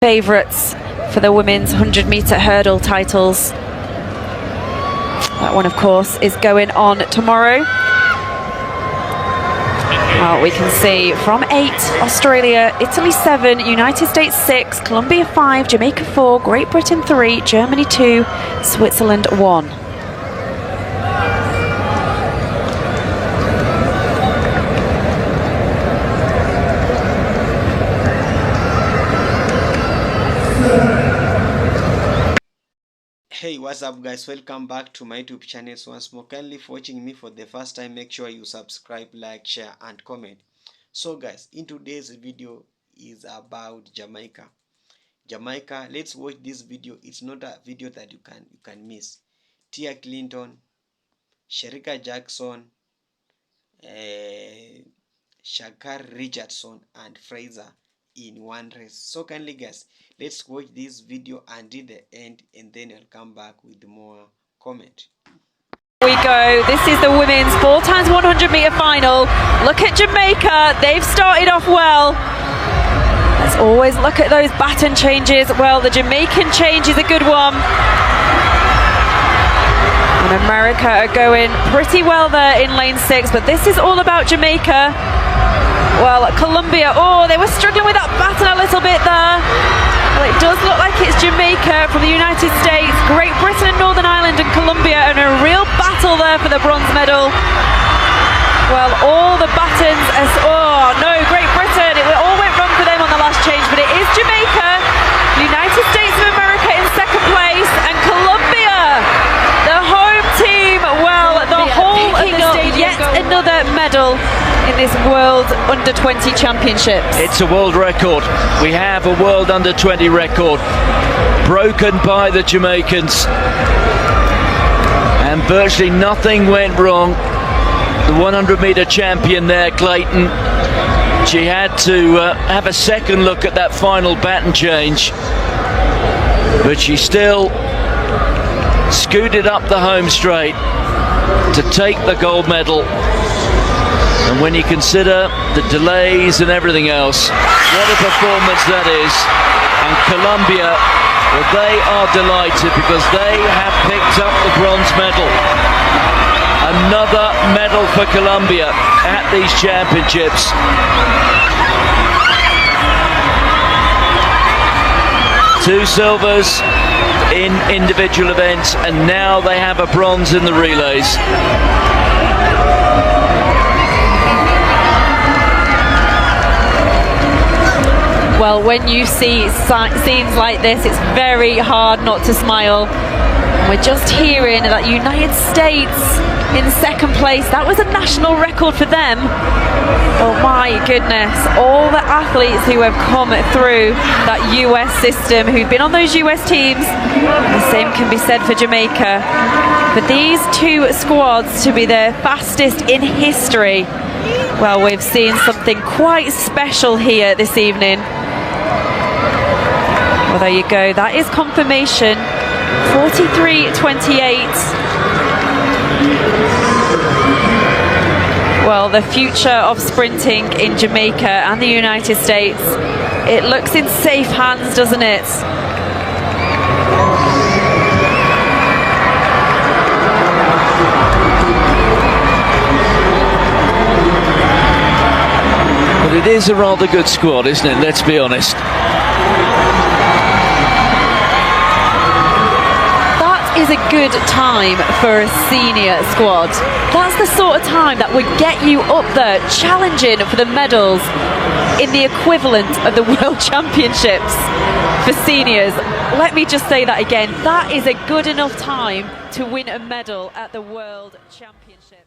favourites for the women's 100-metre hurdle titles. That one, of course, is going on tomorrow. Well, we can see from 8, Australia, Italy 7, United States 6, Colombia 5, Jamaica 4, Great Britain 3, Germany 2, Switzerland 1. Hey, what's up guys, welcome back to my YouTube channel once more. Kindly for watching me for the first time, make sure you subscribe, like, share and comment. So guys, in today's video is about Jamaica. Let's watch this video. It's not a video that you can miss. Tia Clayton, Shericka Jackson, Richardson and Fraser in one race. So kindly guys, let's watch this video until the end and then I'll come back with more comment. Here we go. This is the women's 4x100-metre final. Look at Jamaica. They've started off well. Let's always look at those baton changes. Well, the Jamaican change is a good one. And America are going pretty well there in lane 6, but this is all about Jamaica. Well, Colombia, oh, they were struggling with that baton a little bit there. Well, it does look like it's Jamaica from the United States, Great Britain and Northern Ireland and Colombia, and a real battle there for the bronze medal. Well, all the batons, oh no, Great Britain, it all went wrong for them on the last change, but it is Jamaica, United States of America in second place, and Colombia, the home team, well, the whole of the stage, yet another medal in this World Under-20 Championships. It's a world record. We have a World Under-20 record broken by the Jamaicans, and virtually nothing went wrong. The 100-metre champion there, Clayton, she had to have a second look at that final baton change, but she still scooted up the home straight to take the gold medal. And when you consider the delays and everything else, what a performance that is. And Colombia, well, they are delighted because they have picked up the bronze medal. Another medal for Colombia at these championships. Two silvers in individual events, and now they have a bronze in the relays. Well, when you see scenes like this, it's very hard not to smile. We're just hearing that United States in second place. That was a national record for them. Oh my goodness, all the athletes who have come through that US system, who've been on those US teams. The same can be said for Jamaica. For these two squads to be the fastest in history, well, we've seen something quite special here this evening. Well, there you go, that is confirmation. 43.28. Well, the future of sprinting in Jamaica and the United States, it looks in safe hands, doesn't it? But it is a rather good squad, isn't it? Let's be honest. Is a good time for a senior squad. That's the sort of time that would get you up there challenging for the medals in the equivalent of the World Championships for seniors. Let me just say that again. That is a good enough time to win a medal at the World Championships.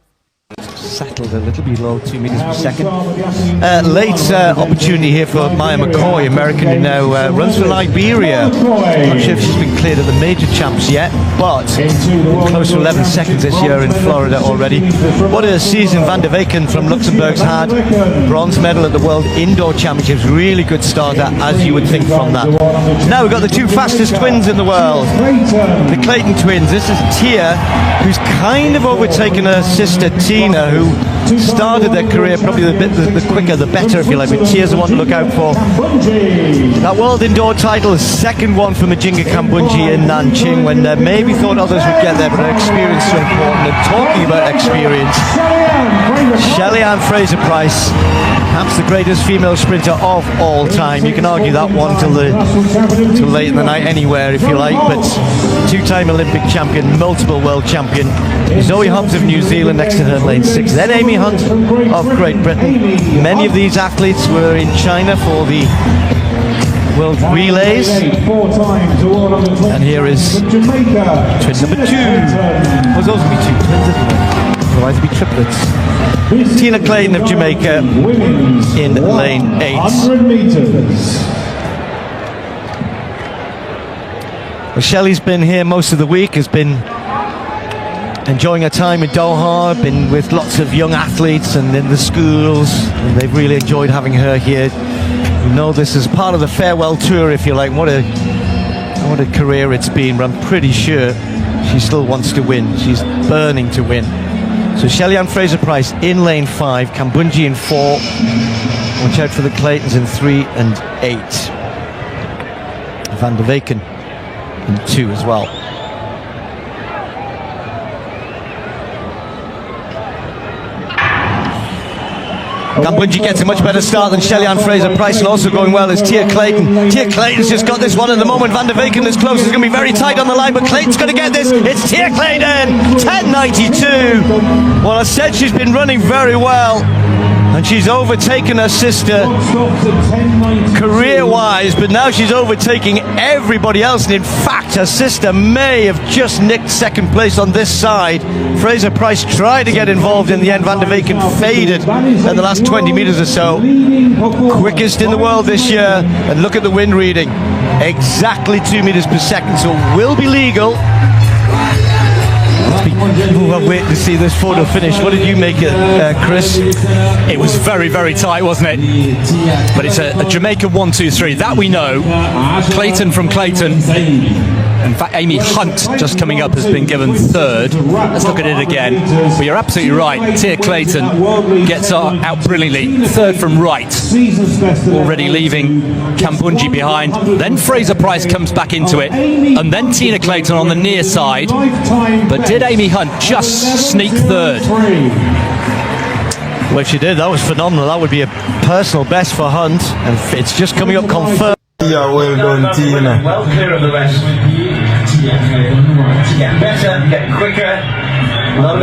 Settled a little below 2 meters per second. Late opportunity here for Maya McCoy, American who now runs for Liberia. Not sure if she's been cleared of the major champs yet, but close to 11 seconds this year in Florida already. What a season Van der Weyken from Luxembourg's had. Bronze medal at the World Indoor Championships. Really good starter, as you would think from that. Now we've got the two fastest twins in the world, the Clayton twins. This is Tia, who's kind of overtaken her sister Tina, who started their career probably the quicker the better, if you like, but Tia's the one to look out for. That World Indoor title is second one for Majinga Kambunji in Nanjing, when maybe thought others would get there, but experience is so important. And talking about experience, Shelly-Ann Fraser-Pryce, perhaps the greatest female sprinter of all time. You can argue that one till late in the night anywhere, if you like, but two-time Olympic champion, multiple world champion. Zoe Hunt of New Zealand next to her in lane 6. Then Amy Hunt of Great Britain. Many of these athletes were in China for the World Relays. And here is twin number 2. Was those to be two twins, didn't they? Otherwise it'd be triplets. Tina Clayton of Jamaica in lane 8. 100 meters. Well, Shelley's been here most of the week, has been enjoying her time in Doha, been with lots of young athletes and in the schools, and they've really enjoyed having her here. You know, this is part of the farewell tour, if you like. What a career it's been, but I'm pretty sure she still wants to win. She's burning to win. So Shelly-Ann Fraser-Pryce in lane 5, Kambunji in 4. Watch out for the Claytons in 3 and 8. Van der Weken in 2 as well. Kambunji gets a much better start than Shelly-Ann Fraser-Pryce, and also going well is Tia Clayton. Tia Clayton's just got this one at the moment. Van der Weken is close. It's going to be very tight on the line, but Clayton's going to get this. It's Tia Clayton, 10.92. Well, I said she's been running very well, and she's overtaken her sister career-wise, but now she's overtaking everybody else, and in fact her sister may have just nicked second place on this side. Fraser-Pryce tried to get involved in the end. Van der Weken faded in the last 20 meters or so. Quickest in the world this year, and look at the wind reading, exactly 2 meters per second, so will be legal. We'll wait to see this photo finish. What did you make it, Chris? It was very, very tight, wasn't it? But it's a Jamaica 1-2-3. That we know. Clayton from Clayton. In fact, Amy Hunt, just coming up, has been given 3rd. Let's look at it again. But you're absolutely right. Tia Clayton gets out brilliantly. 3rd from right. Already leaving Kambunji behind. Then Fraser-Pryce comes back into it. And then Tina Clayton on the near side. But did Amy Hunt just sneak 3rd? Well, she did. That was phenomenal. That would be a personal best for Hunt. And it's just coming up confirmed. Yeah, well done, Tina. Well clear of the rest. Get better, get quicker.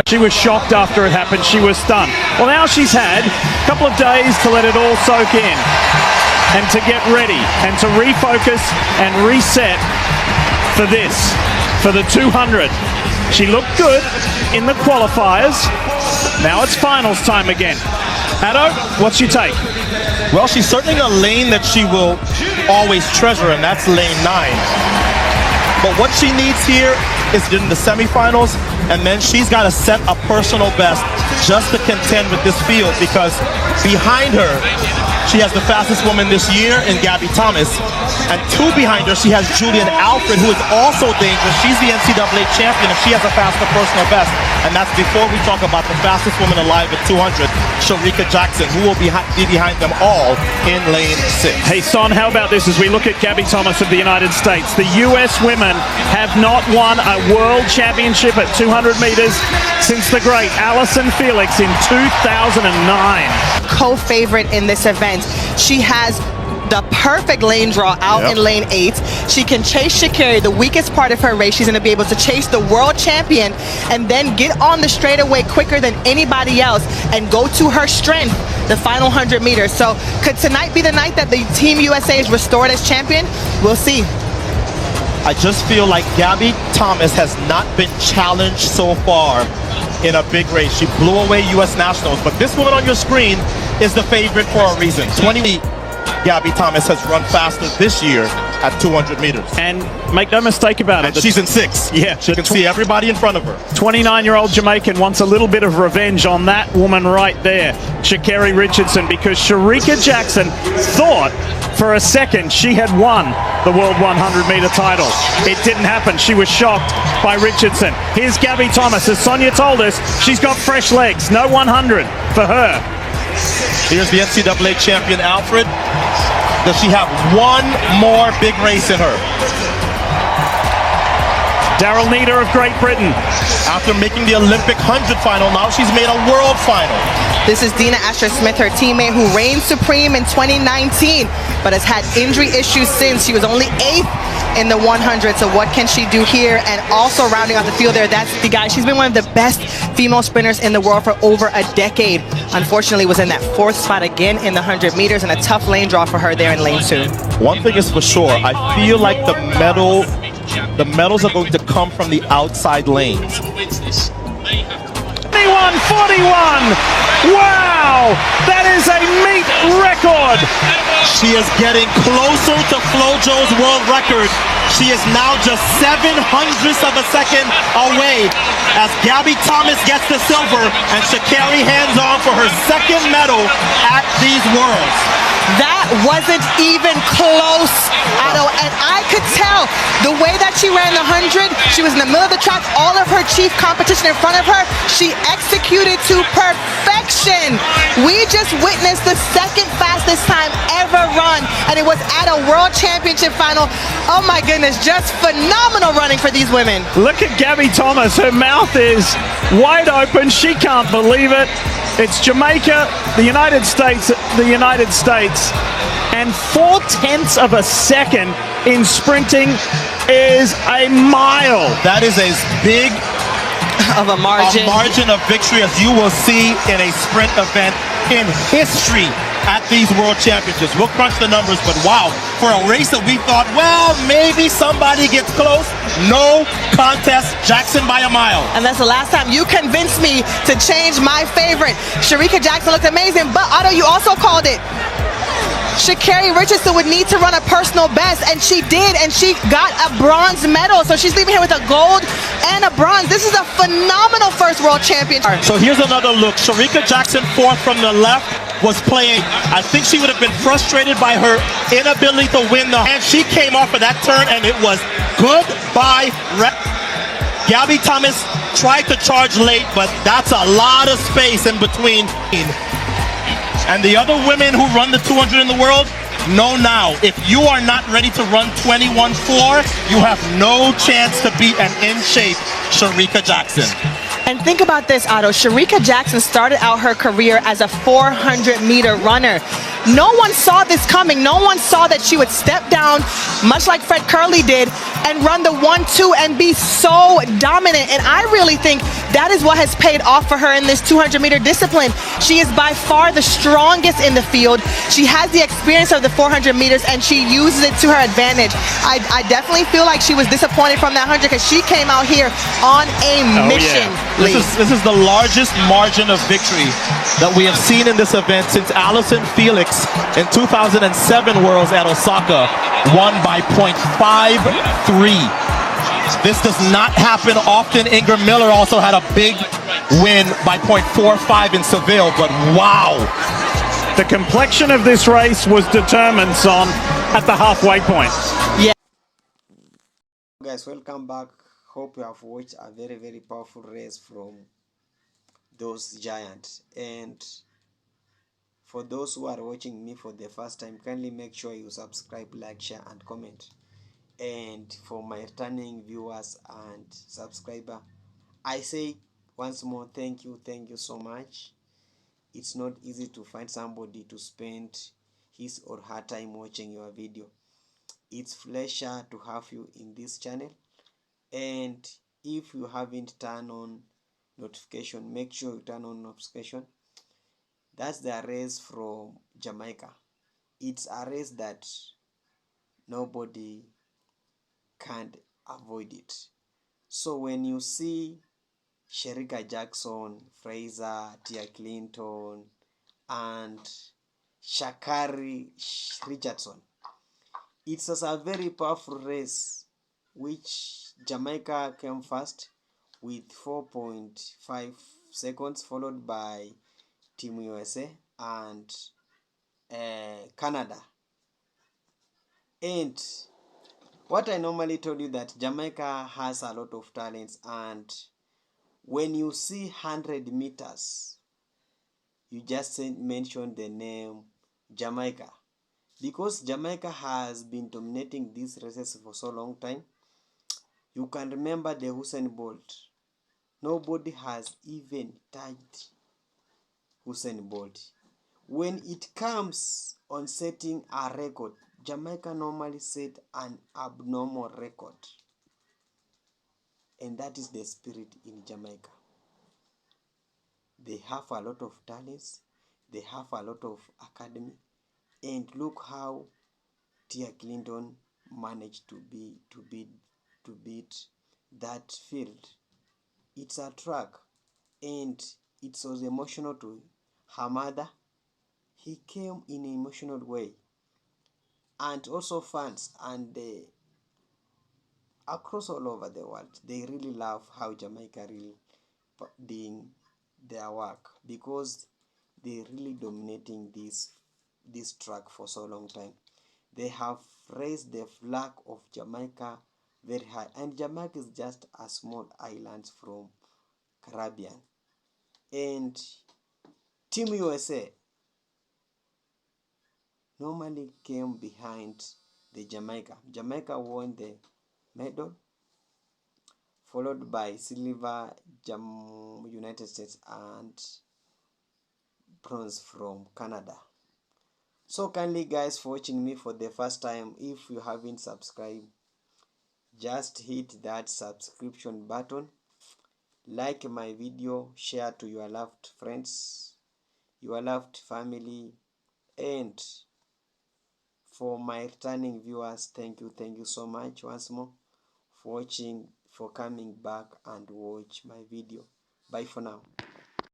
She was shocked after it happened. She was stunned. Well, now she's had a couple of days to let it all soak in and to get ready and to refocus and reset for this, for the 200. She looked good in the qualifiers. Now it's finals time again. Addo, what's your take? Well, she's certainly in a lane that she will always treasure, and that's lane 9. But what she needs here is in the semifinals, and then she's got to set a personal best just to contend with this field, because behind her, she has the fastest woman this year in Gabby Thomas, and 2 behind her, she has Julian Alfred, who is also dangerous. She's the NCAA champion, and she has a faster personal best, and that's before we talk about the fastest woman alive at 200, Shericka Jackson, who will be behind them all in lane 6. Hey, Son, how about this as we look at Gabby Thomas of the United States? The US women have not won a world championship at 200 meters since the great Allyson Felix in 2009. Co-favorite in this event. She has the perfect lane draw out in lane 8. She can chase Sha'Carri, the weakest part of her race. She's going to be able to chase the world champion and then get on the straightaway quicker than anybody else and go to her strength, the final 100 meters. So could tonight be the night that the Team USA is restored as champion? We'll see. I just feel like Gabby Thomas has not been challenged so far in a big race. She blew away U.S. Nationals, but this woman on your screen is the favorite for a reason. 20 Gabby Thomas has run faster this year at 200 meters. And make no mistake about it. She's in 6. Yeah. She can see everybody in front of her. 29-year-old Jamaican wants a little bit of revenge on that woman right there, Sha'Carri Richardson, because Shericka Jackson thought for a second she had won the World 100-meter title. It didn't happen. She was shocked by Richardson. Here's Gabby Thomas. As Sonia told us, she's got fresh legs. No 100 for her. Here's the NCAA champion, Alfred. Does she have one more big race in her? Daryl Needer of Great Britain. After making the Olympic 100 final, now she's made a world final. This is Dina Asher-Smith, her teammate, who reigned supreme in 2019, but has had injury issues since. She was only 8th in the 100, so what can she do here? And also rounding out the field there, that's the guy. She's been one of the best female sprinters in the world for over a decade. Unfortunately, was in that 4th spot again in the 100 meters, and a tough lane draw for her there in lane 2. One thing is for sure, I feel like the medals are going to come from the outside lanes. 41. Wow, that is a meet record. She is getting closer to Flojo's world record. She is now just 0.07 of a second away as Gabby Thomas gets the silver and Sha'Carri hands on for her 2nd medal at these Worlds. That wasn't even close, Otto, and I could tell the way that she ran the 100, she was in the middle of the track, all of her chief competition in front of her, she executed to perfection. We just witnessed the 2nd fastest time ever run, and it was at a World Championship final. Oh my goodness, just phenomenal running for these women. Look at Gabby Thomas, her mouth is wide open, she can't believe it. It's Jamaica, the United States, and 0.4 of a second in sprinting is a mile. That is as big of a margin of victory as you will see in a sprint event in history at these World Championships. We'll crunch the numbers, but wow, for a race that we thought, well, maybe somebody gets close, no contest, Jackson by a mile. And that's the last time you convinced me to change my favorite. Shericka Jackson looked amazing, but Otto, you also called it. Sha'Carri Richardson would need to run a personal best, and she did, and she got a bronze medal. So she's leaving here with a gold and a bronze. This is a phenomenal first World Championship. So here's another look. Shericka Jackson, 4th from the left, was playing. I think she would have been frustrated by her inability to win and she came off of that turn, and it was goodbye. Gabby Thomas tried to charge late, but that's a lot of space in between. And the other women who run the 200 in the world know now, if you are not ready to run 21.4, you have no chance to beat an in-shape Shericka Jackson. And think about this, Otto. Shericka Jackson started out her career as a 400-meter runner. No one saw this coming. No one saw that she would step down, much like Fred Curley did, and run the 1-2 and be so dominant. And I really think that is what has paid off for her in this 200-meter discipline. She is by far the strongest in the field. She has the experience of the 400 meters, and she uses it to her advantage. I definitely feel like she was disappointed from that 100 because she came out here on a mission. Yeah. This is the largest margin of victory that we have seen in this event since Allison Felix in 2007 Worlds at Osaka won by 0.53. This does not happen often. Ingram Miller also had a big win by 0.45 in Seville, but wow. The complexion of this race was determined, Son, at the halfway point. Yeah. Guys, welcome back. Hope you have watched a very, very powerful race from those giants. And for those who are watching me for the first time, kindly make sure you subscribe, like, share and comment. And for my returning viewers and subscriber, I say once more, thank you so much. It's not easy to find somebody to spend his or her time watching your video. It's a pleasure to have you in this channel. And if you haven't turned on notification, make sure you turn on notification. That's the race from Jamaica. It's a race that nobody can't avoid it. So when you see Shericka Jackson, Fraser, Tia Clayton, and Sha'Carri Richardson, it's a very powerful race, which Jamaica came first with 4.5 seconds, followed by Team USA and Canada. And what I normally told you, that Jamaica has a lot of talents, and when you see 100 meters, you just mention the name Jamaica, because Jamaica has been dominating these races for so long time. You can remember the Usain Bolt. Nobody has even touched Usain Bolt. When it comes on setting a record, Jamaica normally set an abnormal record. And that is the spirit in Jamaica. They have a lot of talents, they have a lot of academy, and look how Tia Clinton managed to beat that field. It's a track, and it was emotional to her mother. He came in an emotional way, and also fans and across all over the world, they really love how Jamaica really doing their work, because they really dominating this track for so long time. They have raised the flag of Jamaica very high, and Jamaica is just a small island from Caribbean. And Team USA normally came behind the Jamaica. Jamaica won the medal, followed by silver United States and bronze from Canada. So kindly guys, for watching me for the first time, if you haven't subscribed, just hit that subscription button, like my video, share to your loved friends, your loved family, and for my returning viewers, thank you so much once more for watching, for coming back and watch my video. Bye for now.